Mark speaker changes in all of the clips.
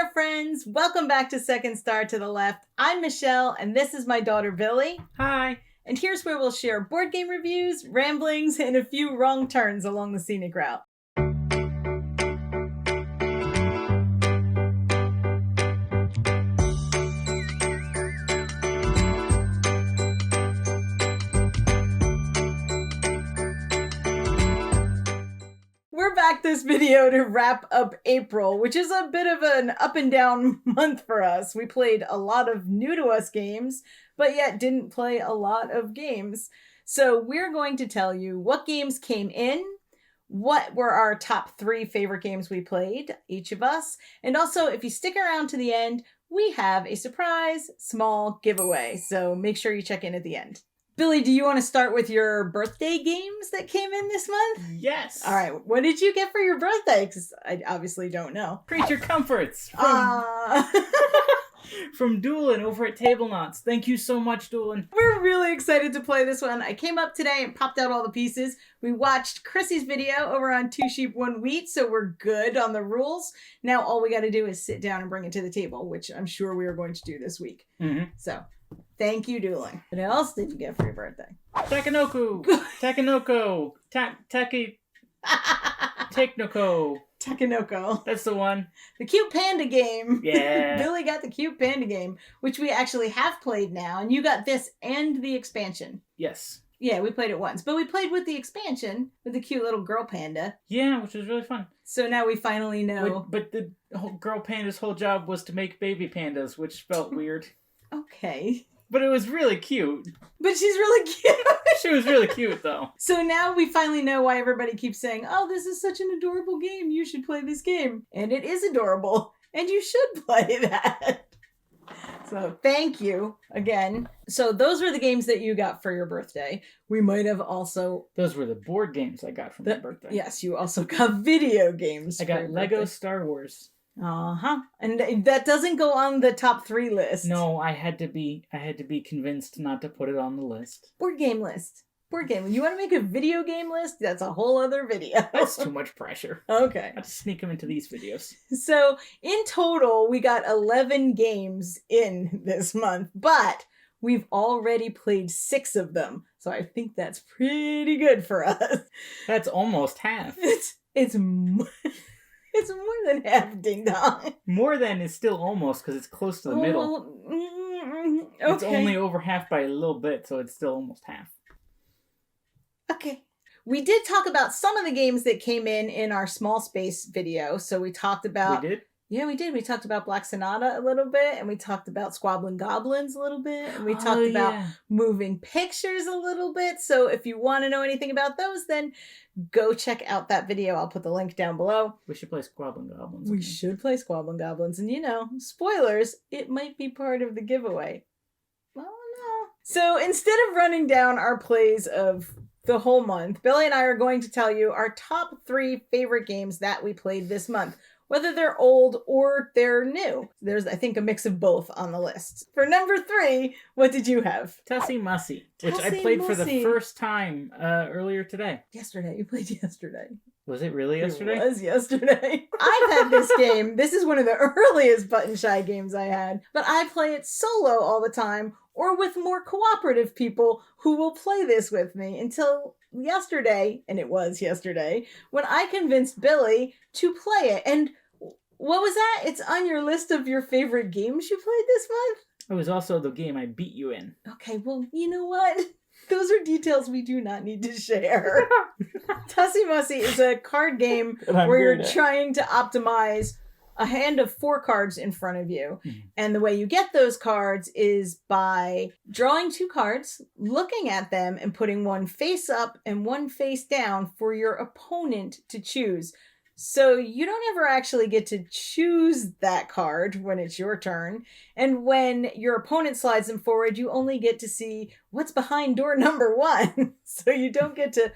Speaker 1: there, friends. Welcome back to Second Star to the Left. I'm Michelle, and this is my daughter, Billie.
Speaker 2: Hi.
Speaker 1: And here's where we'll share board game reviews, ramblings, and a few wrong turns along the scenic route. We're back this video to wrap up April, which is a bit of an up and down month for us. We played a lot of new to us games, but yet didn't play a lot of games. So we're going to tell you what games came in, what were our top 3 favorite games we played, each of us, and also if you stick around to the end, we have a surprise small giveaway. So make sure you check in at the end. Billie, do you want to start with your birthday games that came in this month?
Speaker 2: Yes.
Speaker 1: All right. What did you get for your birthday? Because I obviously don't know.
Speaker 2: Creature Comforts from Doolin over at Tablenauts. Thank you so much, Doolin.
Speaker 1: We're really excited to play this one. I came up today and popped out all the pieces. We watched Chrissy's video over on Two Sheep, One Wheat, so we're good on the rules. Now all we got to do is sit down and bring it to the table, which I'm sure we are going to do this week.
Speaker 2: Mm-hmm.
Speaker 1: So... thank you, Doolin. What else did you get for your birthday?
Speaker 2: Takenoko.
Speaker 1: Takenoko.
Speaker 2: That's the one.
Speaker 1: The cute panda game.
Speaker 2: Yeah.
Speaker 1: Billie got the cute panda game, which we actually have played now, and you got this and the expansion.
Speaker 2: Yes.
Speaker 1: Yeah, we played it once, but we played with the expansion with the cute little girl panda.
Speaker 2: Yeah, which was really fun.
Speaker 1: So now we finally know.
Speaker 2: But the whole girl panda's whole job was to make baby pandas, which felt weird.
Speaker 1: Okay.
Speaker 2: But it was really cute.
Speaker 1: But she's really cute.
Speaker 2: She was really cute, though.
Speaker 1: So now we finally know why everybody keeps saying, oh, this is such an adorable game. You should play this game. And it is adorable. And you should play that. So thank you again. So those were the games that you got for your birthday. We might have also...
Speaker 2: those were the board games I got for my birthday.
Speaker 1: Yes, you also got video games.
Speaker 2: I got Lego Star Wars.
Speaker 1: Uh-huh. And that doesn't go on the top 3 list.
Speaker 2: No, I had to be convinced not to put it on the list.
Speaker 1: Board game list. Board game. You want to make a video game list? That's a whole other video.
Speaker 2: That's too much pressure.
Speaker 1: Okay.
Speaker 2: I have to sneak them into these videos.
Speaker 1: So, in total, we got 11 games in this month, but we've already played 6 of them. So I think that's pretty good for us.
Speaker 2: That's almost half.
Speaker 1: It's more than half, ding dong.
Speaker 2: More than is still almost, because it's close to the middle.
Speaker 1: Okay.
Speaker 2: It's only over half by a little bit, so it's still almost half.
Speaker 1: Okay. We did talk about some of the games that came in our small space video. So we talked about...
Speaker 2: we did?
Speaker 1: Yeah, we did. We talked about Black Sonata a little bit, and we talked about Squabbling Goblins a little bit, and we talked about Moving Pictures a little bit. So if you want to know anything about those, then go check out that video. I'll put the link down below.
Speaker 2: We should play Squabbling Goblins.
Speaker 1: We should play Squabbling Goblins. And spoilers, it might be part of the giveaway. Well, no. So instead of running down our plays of the whole month, Billie and I are going to tell you our top 3 favorite games that we played this month, whether they're old or they're new. There's, I think, a mix of both on the list. For number 3, what did you have?
Speaker 2: Tussie Mussy, which I played for the first time earlier today.
Speaker 1: Yesterday. You played yesterday.
Speaker 2: Was it really yesterday?
Speaker 1: It was yesterday. I've had this game. This is one of the earliest Button Shy games I had. But I play it solo all the time or with more cooperative people who will play this with me until yesterday, and it was yesterday, when I convinced Billie to play it. And what was that? It's on your list of your favorite games you played this month?
Speaker 2: It was also the game I beat you in.
Speaker 1: Okay, well, you know what? Those are details we do not need to share. Tussie Mussy is a card game where you're trying to optimize a hand of 4 cards in front of you. Mm-hmm. And the way you get those cards is by drawing 2 cards, looking at them, and putting one face up and one face down for your opponent to choose. So you don't ever actually get to choose that card when it's your turn. And when your opponent slides them forward, you only get to see what's behind door number 1. So you don't get to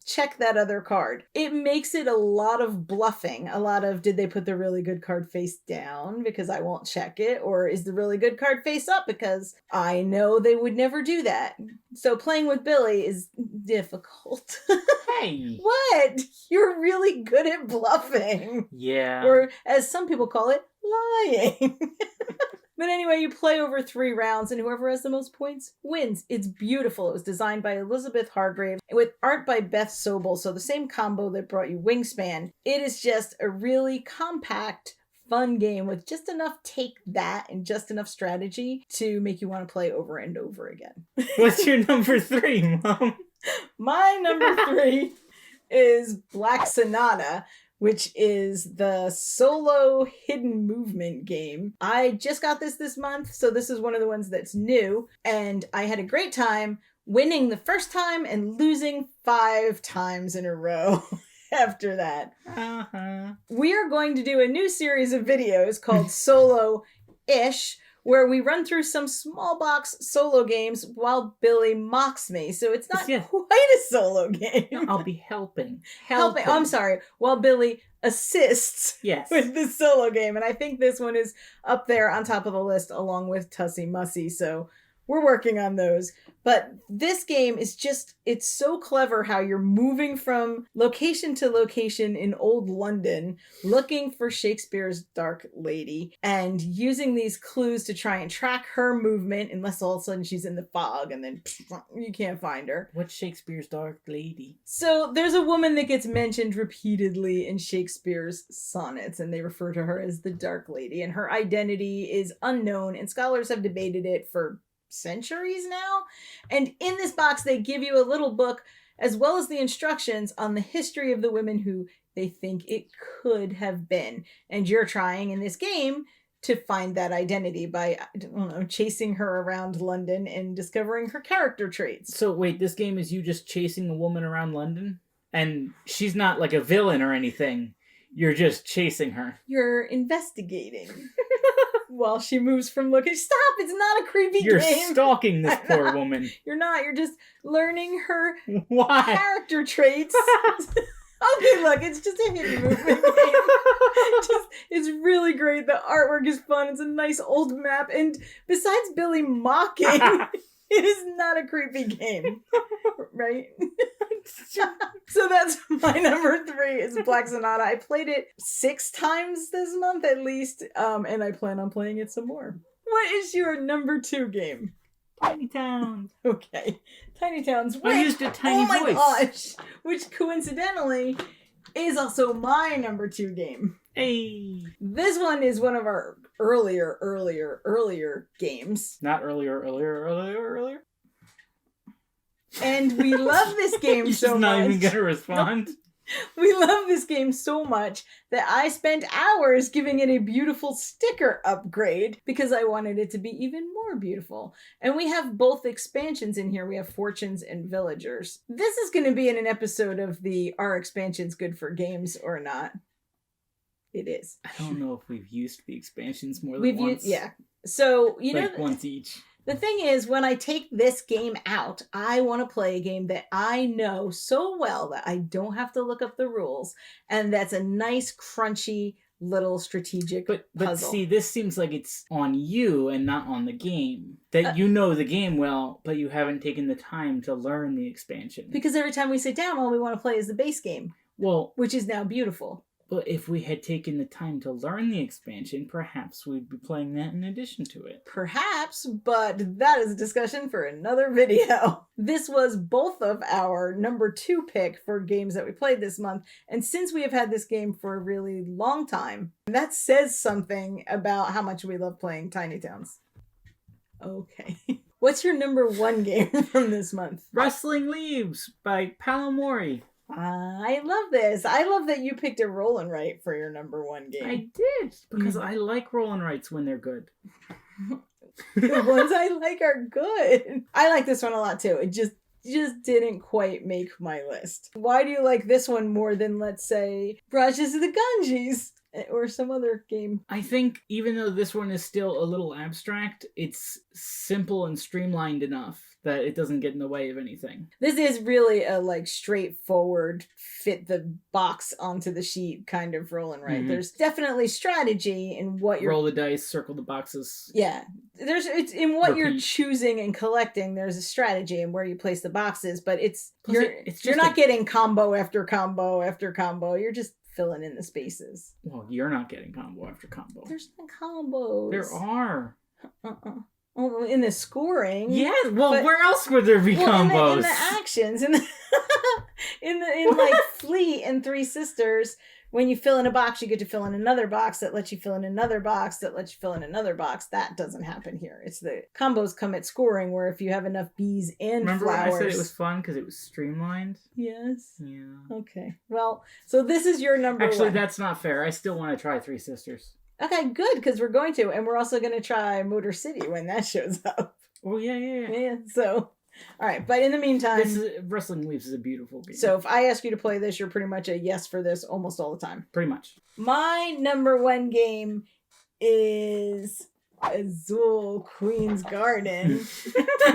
Speaker 1: check that other card. It makes it a lot of bluffing, a lot of did they put the really good card face down because I won't check it, or is the really good card face up because I know they would never do that. So playing with Billy is difficult.
Speaker 2: Hey!
Speaker 1: What? You're really good at bluffing.
Speaker 2: Yeah.
Speaker 1: Or as some people call it, lying. But anyway, you play over 3 rounds, and whoever has the most points wins. It's beautiful. It was designed by Elizabeth Hargrave with art by Beth Sobel, so the same combo that brought you Wingspan. It is just a really compact, fun game with just enough take that and just enough strategy to make you want to play over and over again.
Speaker 2: What's your number 3, Mom?
Speaker 1: My number 3 is Black Sonata, which is the solo hidden movement game. I just got this month, so this is one of the ones that's new, and I had a great time winning the first time and losing 5 times in a row after that. We are going to do a new series of videos called Solo-ish, where we run through some small box solo games while Billy mocks me. So it's not quite a solo game.
Speaker 2: No, I'll be helping.
Speaker 1: Oh, I'm sorry. While Billy assists
Speaker 2: Yes.
Speaker 1: with the solo game. And I think this one is up there on top of the list along with Tussie Mussy. So we're working on those. But this game is just, it's so clever how you're moving from location to location in old London, looking for Shakespeare's Dark Lady, and using these clues to try and track her movement, unless all of a sudden she's in the fog and then you can't find her.
Speaker 2: What's Shakespeare's Dark Lady?
Speaker 1: So there's a woman that gets mentioned repeatedly in Shakespeare's sonnets, and they refer to her as the Dark Lady, and her identity is unknown, and scholars have debated it for centuries now. And in this box, they give you a little book as well as the instructions on the history of the women who they think it could have been. And you're trying in this game to find that identity by, I don't know, chasing her around London and discovering her character traits.
Speaker 2: So wait, this game is you just chasing a woman around London? And she's not like a villain or anything. You're just chasing her.
Speaker 1: You're investigating. While she moves from location. Stop! It's not a creepy
Speaker 2: You're
Speaker 1: game.
Speaker 2: You're stalking this poor woman.
Speaker 1: You're not. You're just learning her
Speaker 2: Why?
Speaker 1: Character traits. Okay, look, it's just a hidden movement game. It's really great. The artwork is fun. It's a nice old map. And besides Billy mocking, it is not a creepy game. Right? So that's my number 3 is Black Sonata. I played it 6 times this month at least, and I plan on playing it some more. What is your number 2 game?
Speaker 2: Tiny Towns.
Speaker 1: Okay. Tiny Towns. Which,
Speaker 2: I used a tiny voice.
Speaker 1: Oh my gosh. Which coincidentally is also my number 2 game.
Speaker 2: Hey.
Speaker 1: This one is one of our earlier games.
Speaker 2: Not earlier.
Speaker 1: And we love this game so much.
Speaker 2: She's not even gonna respond.
Speaker 1: We love this game so much that I spent hours giving it a beautiful sticker upgrade because I wanted it to be even more beautiful. And we have both expansions in here. We have Fortunes and Villagers. This is going to be in an episode of the Are Expansions Good for Games or Not? It is.
Speaker 2: I don't know if we've used the expansions more than once.
Speaker 1: Yeah. So, you know...
Speaker 2: once each.
Speaker 1: The thing is, when I take this game out, I want to play a game that I know so well that I don't have to look up the rules. And that's a nice, crunchy, little strategic puzzle.
Speaker 2: But see, this seems like it's on you and not on the game. That you know the game well, but you haven't taken the time to learn the expansion.
Speaker 1: Because every time we sit down, all we want to play is the base game.
Speaker 2: Well...
Speaker 1: Which is now beautiful.
Speaker 2: But if we had taken the time to learn the expansion, perhaps we'd be playing that in addition to it.
Speaker 1: Perhaps, but that is a discussion for another video. This was both of our number 2 pick for games that we played this month. And since we have had this game for a really long time, that says something about how much we love playing Tiny Towns. Okay. What's your number 1 game from this month?
Speaker 2: Rustling Leaves by Palomori.
Speaker 1: I love this. I love that you picked a roll and write for your number 1 game.
Speaker 2: I did, because I like roll and writes when they're good.
Speaker 1: The ones I like are good. I like this one a lot too. It just didn't quite make my list. Why do you like this one more than, let's say, Brushes of the Ganges? or some other game.
Speaker 2: I think even though this one is still a little abstract, it's simple and streamlined enough that it doesn't get in the way of anything.
Speaker 1: This is really a like straightforward fit the box onto the sheet kind of rolling, right? There's definitely strategy in what you're
Speaker 2: roll the dice, circle the boxes.
Speaker 1: Yeah. It's in what you're choosing and collecting, there's a strategy in where you place the boxes, but you're not getting combo after combo after combo. You're just filling in the spaces.
Speaker 2: Well, you're not getting combo after combo.
Speaker 1: There's no combos.
Speaker 2: There are.
Speaker 1: Oh, in the scoring.
Speaker 2: Yeah, well, where else would there be combos?
Speaker 1: In the actions, in like Fleet and Three Sisters, when you fill in a box, you get to fill in another box that lets you fill in another box that lets you fill in another box. That doesn't happen here. It's the combos come at scoring, where if you have enough bees and
Speaker 2: Remember
Speaker 1: flowers.
Speaker 2: Remember when I said it was fun because it was streamlined?
Speaker 1: Yes.
Speaker 2: Yeah.
Speaker 1: Okay. Well, so this is your number one.
Speaker 2: Actually, that's not fair. I still want to try Three Sisters.
Speaker 1: Okay, good, because we're going to. And we're also going to try Motor City when that shows up.
Speaker 2: Oh, yeah.
Speaker 1: Yeah, so... All right, but in the meantime...
Speaker 2: Wrestling Leaves is a beautiful game.
Speaker 1: So if I ask you to play this, you're pretty much a yes for this almost all the time.
Speaker 2: Pretty much.
Speaker 1: My number one game is Azul Queen's Garden,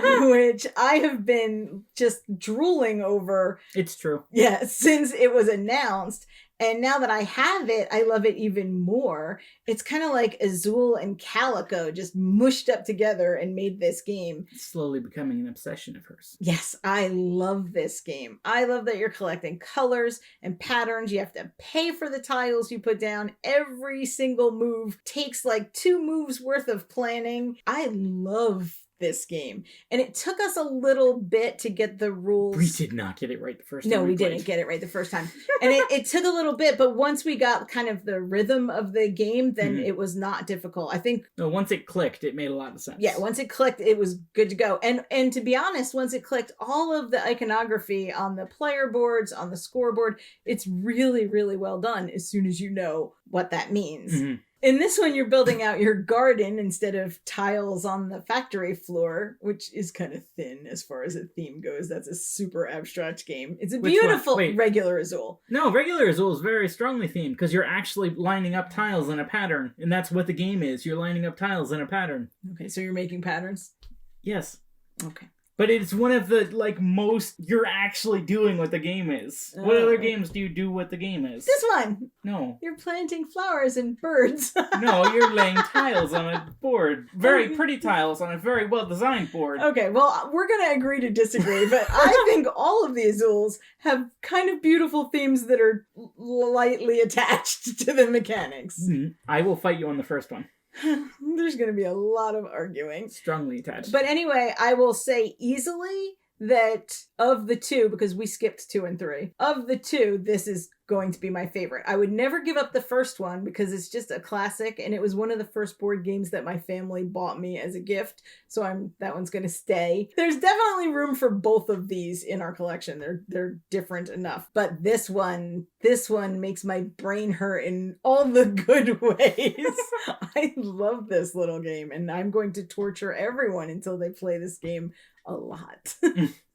Speaker 1: which I have been just drooling over.
Speaker 2: It's true.
Speaker 1: Yeah, since it was announced. And now that I have it, I love it even more. It's kind of like Azul and Calico just mushed up together and made this game.
Speaker 2: It's slowly becoming an obsession of hers.
Speaker 1: Yes, I love this game. I love that you're collecting colors and patterns. You have to pay for the tiles you put down. Every single move takes like 2 moves worth of planning. I love this game. And it took us a little bit to get the rules.
Speaker 2: We did not get it right the first time.
Speaker 1: No, we didn't get it right the first time. And it took a little bit, but once we got kind of the rhythm of the game, then it was not difficult. I think...
Speaker 2: No, once it clicked, it made a lot of sense.
Speaker 1: Yeah, once it clicked, it was good to go. And to be honest, once it clicked, all of the iconography on the player boards, on the scoreboard, it's really, really well done as soon as you know what that means. In this one, you're building out your garden instead of tiles on the factory floor, which is kind of thin as far as a theme goes. That's a super abstract game. It's a beautiful regular Azul.
Speaker 2: No, regular Azul is very strongly themed because you're actually lining up tiles in a pattern, and that's what the game is. You're lining up tiles in a pattern.
Speaker 1: Okay, so you're making patterns?
Speaker 2: Yes.
Speaker 1: Okay.
Speaker 2: But it's one of the, most, you're actually doing what the game is. Oh. What other games do you do what the game is?
Speaker 1: This one!
Speaker 2: No.
Speaker 1: You're planting flowers and birds.
Speaker 2: No, you're laying tiles on a board. Very pretty tiles on a very well-designed board.
Speaker 1: Okay, well, we're going to agree to disagree, but I think all of the Azuls have kind of beautiful themes that are lightly attached to the mechanics.
Speaker 2: I will fight you on the first one.
Speaker 1: There's going to be a lot of arguing.
Speaker 2: Strongly attached.
Speaker 1: But anyway, I will say easily that of the 2, because we skipped 2 and 3, of the 2, this is going to be my favorite. I would never give up the first one because it's just a classic, and it was one of the first board games that my family bought me as a gift, so that one's going to stay. There's definitely room for both of these in our collection. They're different enough. But this one makes my brain hurt in all the good ways. I love this little game, and I'm going to torture everyone until they play this game a lot.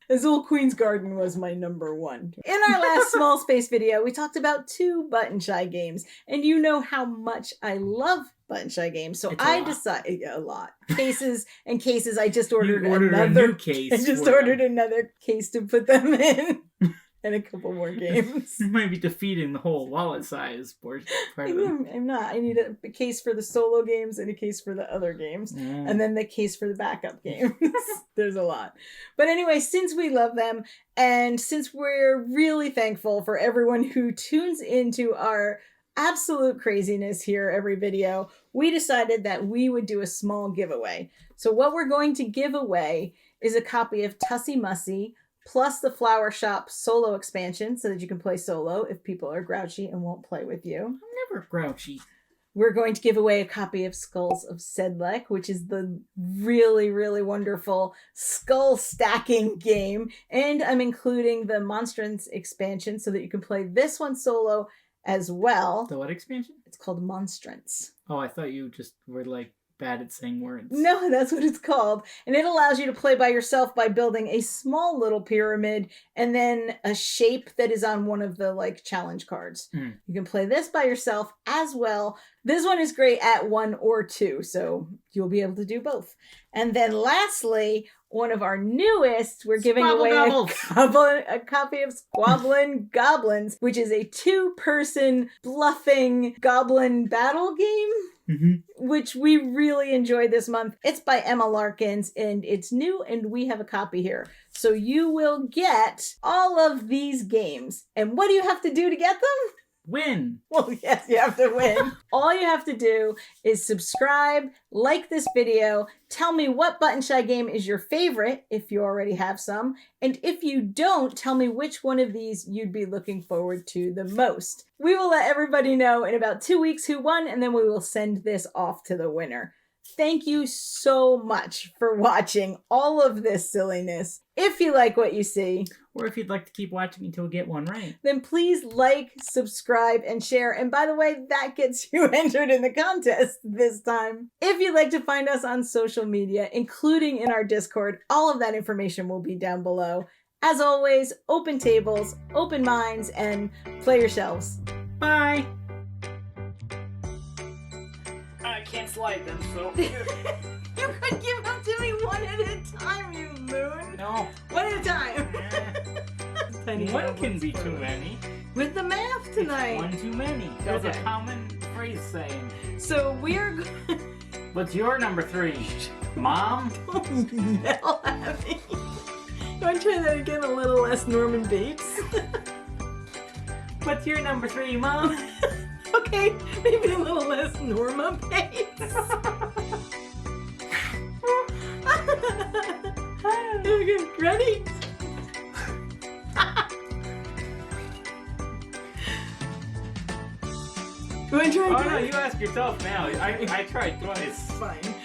Speaker 1: Azul Queen's Garden was my number one. In our last small space video, we talked about 2 Button Shy games, and you know how much I love Button Shy games, so I decided a lot. Cases and cases. I just ordered another
Speaker 2: case.
Speaker 1: I just ordered another case to put them in. And a couple more games.
Speaker 2: You might be defeating the whole wallet size part of them.
Speaker 1: I'm not. I need a case for the solo games and a case for the other games. And then the case for the backup games. There's a lot. But anyway, since we love them, and since we're really thankful for everyone who tunes into our absolute craziness here every video, we decided that we would do a small giveaway. So what we're going to give away is a copy of Tussie Mussy, plus the Flower Shop solo expansion so that you can play solo if people are grouchy and won't play with you.
Speaker 2: I'm never grouchy.
Speaker 1: We're going to give away a copy of Skulls of Sedlec, which is the really, really wonderful skull stacking game. And I'm including the Monstrance expansion so that you can play this one solo as well.
Speaker 2: The what expansion?
Speaker 1: It's called Monstrance.
Speaker 2: Oh, I thought you just were bad at saying words.
Speaker 1: No, that's what it's called. And it allows you to play by yourself by building a small little pyramid and then a shape that is on one of the like challenge cards.
Speaker 2: Mm.
Speaker 1: You can play this by yourself as well. This one is great at 1 or 2, so you'll be able to do both. And then lastly, one of our newest, we're giving away a copy of Squabbling Goblins, which is a 2-person bluffing goblin battle game, which we really enjoyed this month. It's by Emma Larkins, and it's new, and we have a copy here. So you will get all of these games. And what do you have to do to get them?
Speaker 2: Win.
Speaker 1: Well, yes, you have to win. All you have to do is subscribe, like this video, tell me what Button Shy game is your favorite, if you already have some, and if you don't, tell me which one of these you'd be looking forward to the most. We will let everybody know in about 2 weeks who won, and then we will send this off to the winner. Thank you so much for watching all of this silliness. If you like what you see,
Speaker 2: or if you'd like to keep watching until we get one right,
Speaker 1: then please like, subscribe, and share. And by the way, that gets you entered in the contest this time. If you'd like to find us on social media, including in our Discord, all of that information will be down below. As always, open tables, open minds, and play yourselves. Bye!
Speaker 2: I can't slide them, so...
Speaker 1: You could give them to me one at a time, you moon!
Speaker 2: No.
Speaker 1: One at a time!
Speaker 2: One can be too many.
Speaker 1: With the math tonight!
Speaker 2: One too many. That's a common phrase saying.
Speaker 1: So we're...
Speaker 2: What's your number 3? Mom?
Speaker 1: Don't yell at me. You want to try that again a little less Norman Bates?
Speaker 2: What's your number 3, Mom?
Speaker 1: Okay, maybe a little less Norma Bates. Okay, ready? You want to try again?
Speaker 2: Oh no, you ask yourself now. I tried twice.
Speaker 1: Fine.